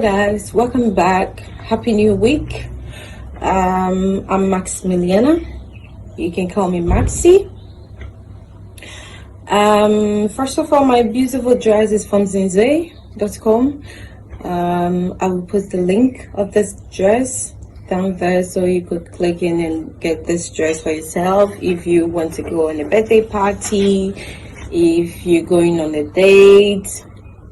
guys, welcome back. Happy new week. I'm Maximiliana. You can call me Maxi. First of all, my beautiful dress is from zinze.com. I will put the link of this dress down there so you could click in and get this dress for yourself if you want to go on a birthday party, if you're going on a date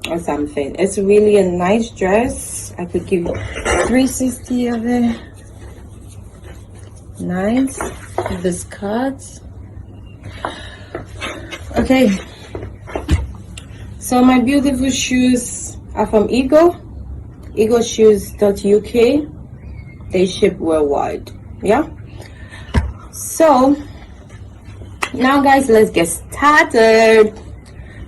or something. It's really a nice dress. I could give you 360 of it. Nice. The skirt. Okay. So my beautiful shoes are from eagleshoes.uk. They ship worldwide. Yeah. So now guys, let's get started.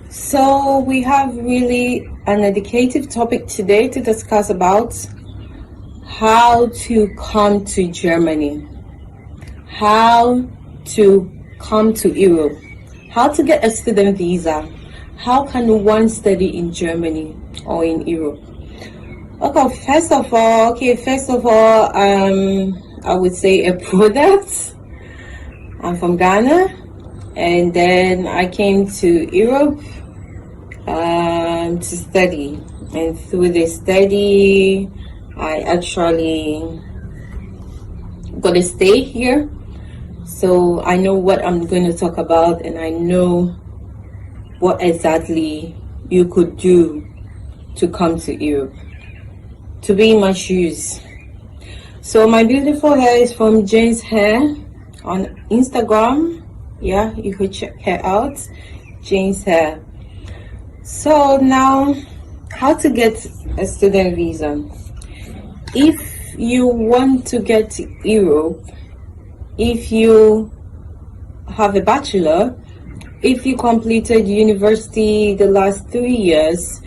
So we have really an educative topic today to discuss about how to come to Germany, how to come to Europe, how to get a student visa, how can one study in Germany or in Europe. Okay, first of all, I would say a product. I'm from Ghana, and then I came to Europe to study, and through the study I actually got to stay here, so I know what I'm going to talk about, and I know what exactly you could do to come to Europe, to be in my shoes. So my beautiful hair is from Jane's Hair on Instagram. Yeah, you could check her out, Jane's Hair. So now, how to get a student visa. If you want to get to Europe, if you have a bachelor, if you completed university the last 3 years,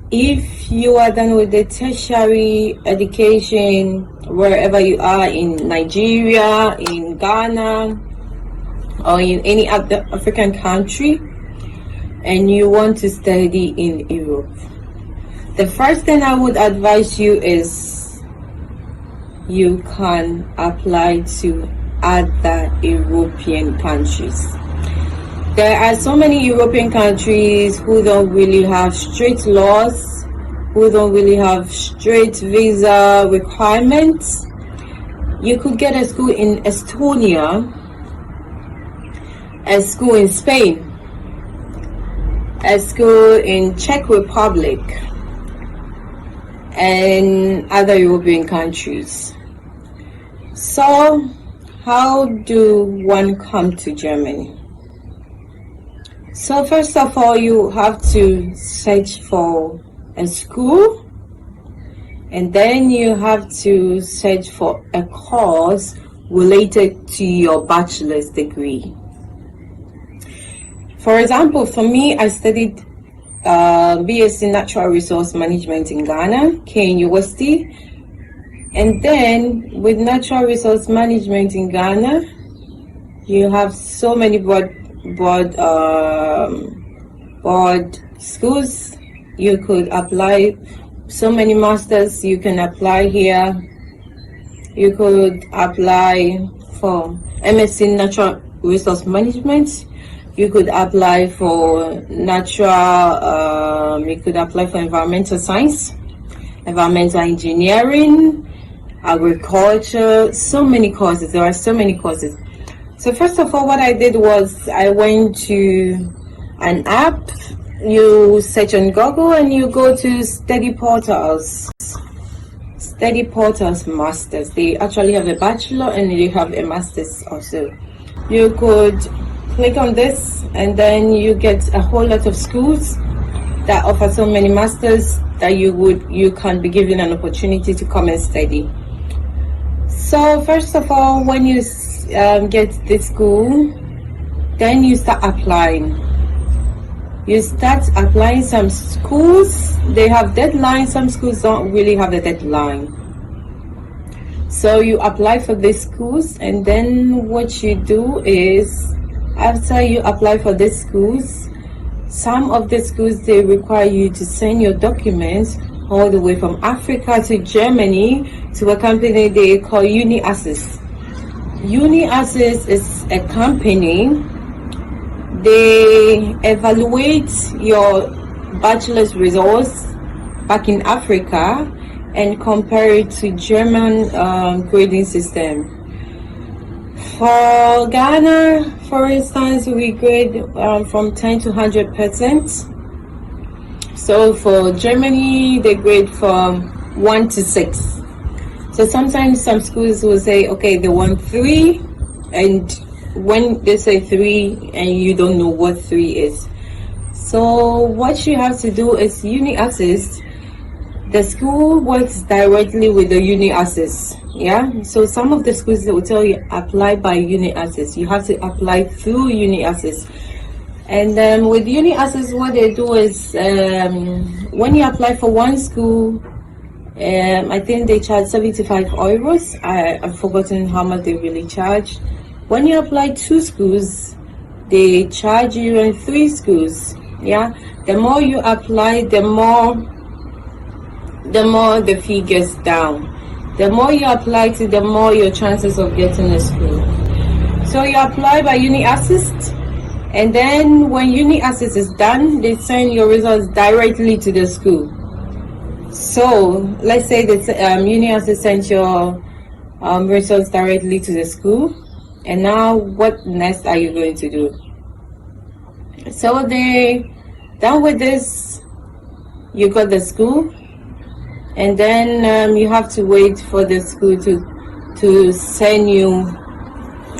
if you are done with the tertiary education wherever you are, in Nigeria, in Ghana, or in any other African country, and you want to study in Europe, the first thing I would advise you is you can apply to other European countries. There are so many European countries who don't really have strict laws, who don't really have strict visa requirements. You could get a school in Estonia, a school in Spain, a school in Czech Republic, and other European countries. So how do one come to Germany? So first of all, you have to search for a school, and then you have to search for a course related to your bachelor's degree. For example, for me, I studied BSc Natural Resource Management in Ghana, KNUST, and then with Natural Resource Management in Ghana, you have so many board schools. You could apply so many masters. You can apply here. You could apply for MSc Natural Resource Management. You could apply for you could apply for environmental science, environmental engineering, agriculture, so many courses. There are so many courses. So first of all, what I did was I went to an app. You search on Google and you go to Study Portals Masters. They actually have a bachelor and they have a master's also. You could click on this, and then you get a whole lot of schools that offer so many masters that you can be given an opportunity to come and study. So first of all, when you get the school, then you start applying. You start applying. Some schools, they have deadlines. Some schools don't really have a deadline. So you apply for these schools, and then what you do is, after you apply for these schools, some of the schools, they require you to send your documents all the way from Africa to Germany to a company they call UniAssist. UniAssist is a company. They evaluate your bachelor's results back in Africa and compare it to German grading system. For Ghana, for instance, we grade from 10 to 100%. So for Germany, they grade from 1 to 6. So sometimes some schools will say, okay, they want 3, and when they say 3 and you don't know what 3 is. So what you have to do is UniAssist. The school works directly with the UniAssist. Yeah, so some of the schools that will tell you apply by UniAssist. You have to apply through UniAssist. And with UniAssist, what they do is when you apply for one school, I think they charge 75 euros. I've forgotten how much they really charge. When you apply 2 schools, they charge you in 3 schools. Yeah, the more you apply, the more the fee gets down. The more you apply to, the more your chances of getting a school. So you apply by UniAssist, and then when UniAssist is done, they send your results directly to the school. So let's say that UniAssist sent your results directly to the school, and now what next are you going to do? So they done with this, you got the school, and then you have to wait for the school to send you.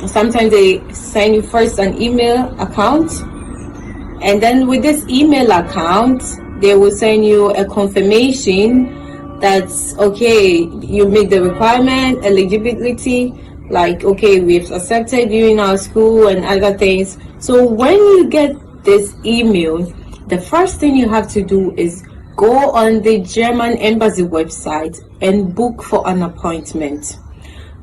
Sometimes they send you first an email account, and then with this email account they will send you a confirmation that's okay, you meet the requirement, eligibility, like okay, we've accepted you in our school and other things. So when you get this email, the first thing you have to do is go on the German embassy website and book for an appointment.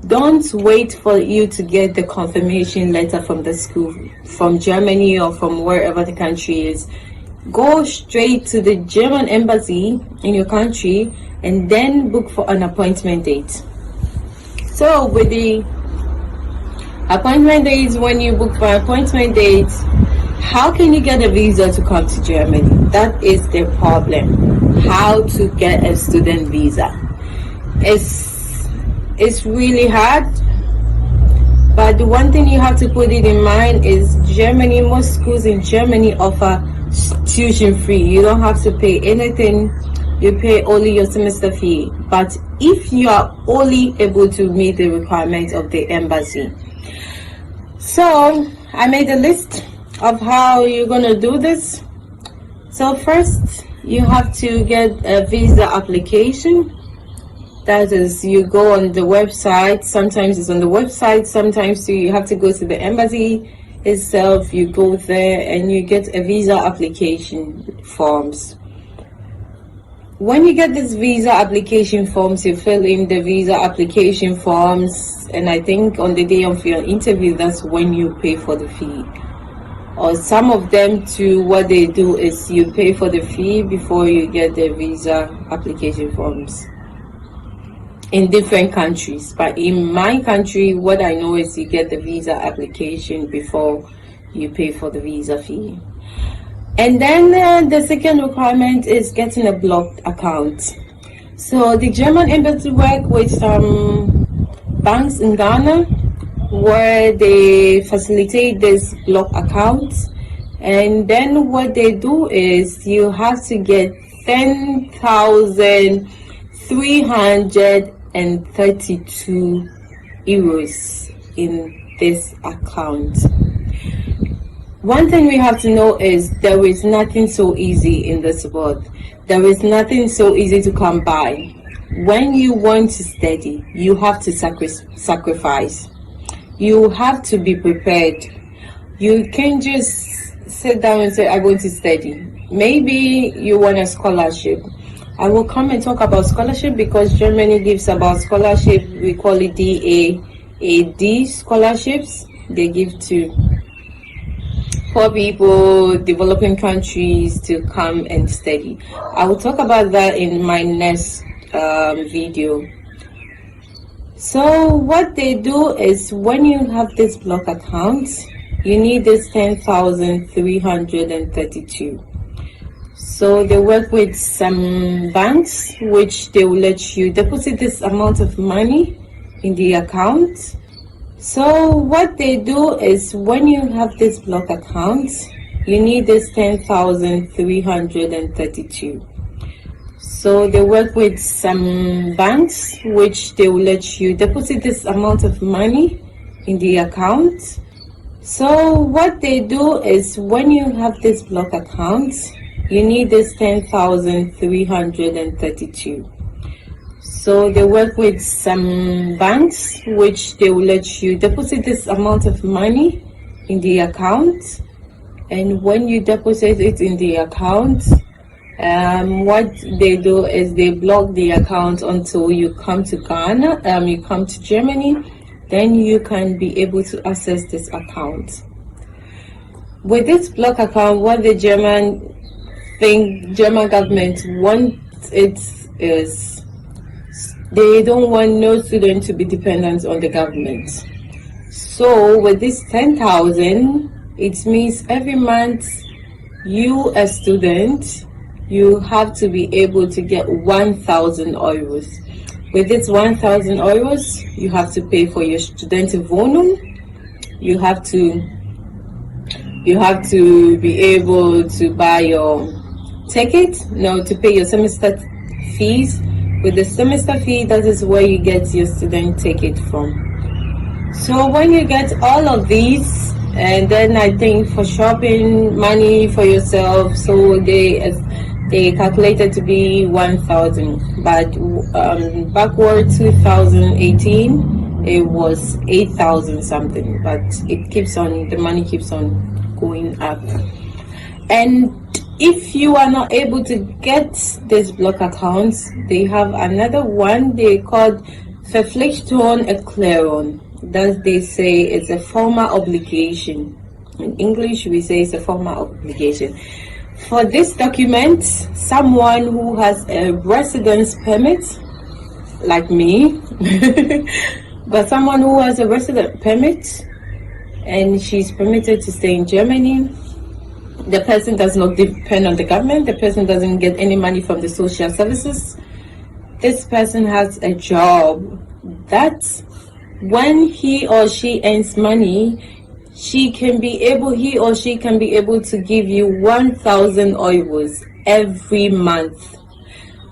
Don't wait for you to get the confirmation letter from the school, from Germany or from wherever the country is. Go straight to the German embassy in your country and then book for an appointment date. So with the appointment dates, when you book for appointment dates, how can you get a visa to come to Germany? That is the problem. How to get a student visa. It's really hard, but the one thing you have to put it in mind is Germany, most schools in Germany offer tuition free. You don't have to pay anything. You pay only your semester fee. But if you are only able to meet the requirements of the embassy. So I made a list of how you're gonna do this. So first you have to get a visa application. That is, you go on the website. Sometimes it's on the website, sometimes you have to go to the embassy itself. You go there and you get a visa application forms. When you get this visa application forms, you fill in the visa application forms, and I think on the day of your interview, that's when you pay for the fee. Or some of them too, what they do is you pay for the fee before you get the visa application forms in different countries. But in my country, what I know is you get the visa application before you pay for the visa fee. And then the second requirement is getting a blocked account. So the German embassy work with some banks in Ghana where they facilitate this block account, and then what they do is you have to get 10,332 euros in this account. One thing we have to know is there is nothing so easy in this world. There is nothing so easy to come by. When you want to study, you have to sacrifice. You have to be prepared. You can't just sit down and say, I want to study. Maybe you want a scholarship. I will come and talk about scholarship because Germany gives about scholarship. We call it DAAD scholarships. They give to poor people, developing countries to come and study. I will talk about that in my next video. So what they do is, when you have this block account, you need this 10,332. So they work with some banks which they will let you deposit this amount of money in the account. So what they do is, when you have this block account, you need this 10,332. So they work with some banks which they will let you deposit this amount of money in the account. So what they do is, when you have this block account, you need this 10,332. So they work with some banks which they will let you deposit this amount of money in the account. And when you deposit it in the account, what they do is they block the account until you come to Ghana, you come to Germany, then you can be able to access this account. With this block account, what the German government wants it is, they don't want no student to be dependent on the government. So with this 10,000, it means every month you, a student, you have to be able to get 1,000 euros. With this 1,000 euros, you have to pay for your Studentenwohnung. You have to be able to buy your ticket, to pay your semester fees. With the semester fee, that is where you get your student ticket from. So when you get all of these, and then I think for shopping, money for yourself, so they calculated to be 1,000, but backward 2018 it was 8,000 something, but it keeps on, the money keeps on going up. And if you are not able to get this block accounts, they have another one they called Verpflichtungserklärung. That they say it's a formal obligation. In English we say it's a formal obligation. For this document, someone who has a residence permit, like me, but someone who has a resident permit and she's permitted to stay in Germany, the person does not depend on the government, the person doesn't get any money from the social services. This person has a job that when he or she earns money, he or she can be able to give you 1,000 euros every month.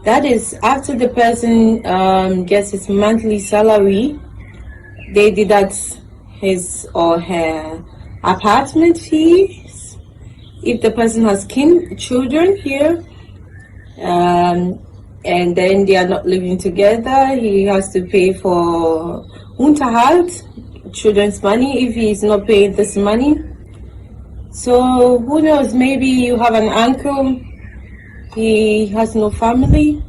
That is, after the person gets his monthly salary, they deduct his or her apartment fees. If the person has children here, and then they are not living together, he has to pay for Unterhalt, children's money, if he is not paying this money. So who knows, maybe you have an uncle, he has no family,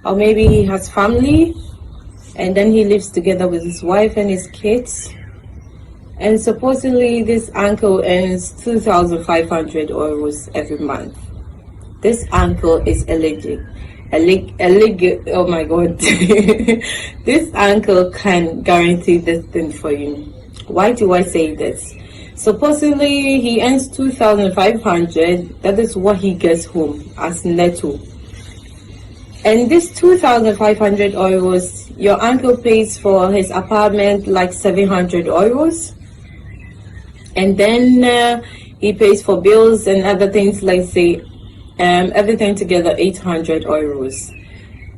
or maybe he has family and then he lives together with his wife and his kids, and supposedly this uncle earns 2,500 euros every month. This uncle is oh my god. This uncle can guarantee this thing for you. Why do I say this? Supposedly he earns 2,500. That is what he gets home as netto. And this 2,500 euros, your uncle pays for his apartment like 700 euros. And then he pays for bills and other things, like say everything together 800 euros.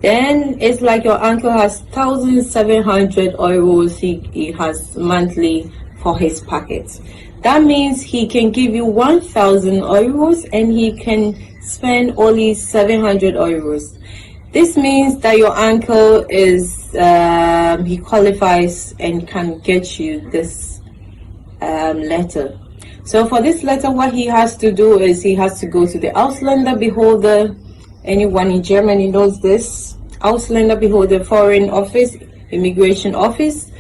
Then it's like your uncle has 1,700 euros he has monthly for his pocket. That means he can give you 1,000 euros and he can spend only 700 euros. This means that your uncle is he qualifies and can get you this letter. So for this letter, what he has to do is he has to go to the Ausländerbeholder. Anyone in Germany knows this. Ausländerbeholder, foreign office, immigration office.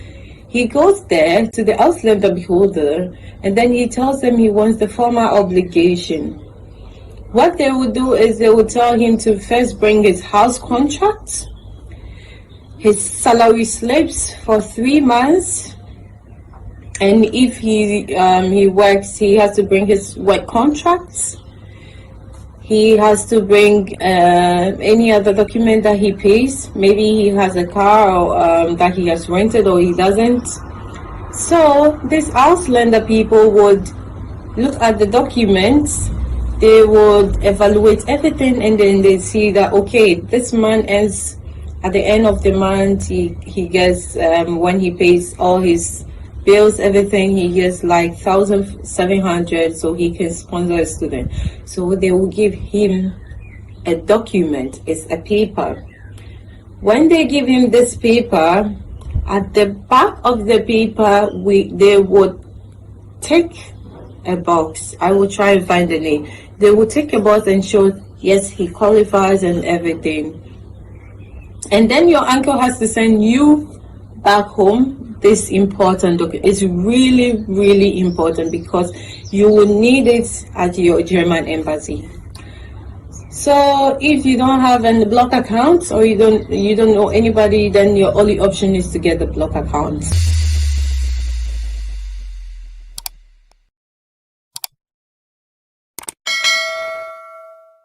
He goes there to the Ausländer beholder, and then he tells them he wants the former obligation. What they would do is they would tell him to first bring his house contract, his salary slips for 3 months, and if he works, he has to bring his work contracts. He has to bring any other document that he pays. Maybe he has a car or, that he has rented, or he doesn't. So these Ausländer people would look at the documents, they would evaluate everything, and then they see that, okay, this man ends at the end of the month, he gets, when he pays all his bills, everything, he gets like 1,700, so he can sponsor a student. So they will give him a document, it's a paper. When they give him this paper, at the back of the paper, they would take a box. I will try and find the name. They will take a box and show, yes, he qualifies and everything. And then your uncle has to send you back home this important document. It's really, really important because you will need it at your German embassy. So if you don't have any block accounts, or you don't know anybody, then your only option is to get the block account.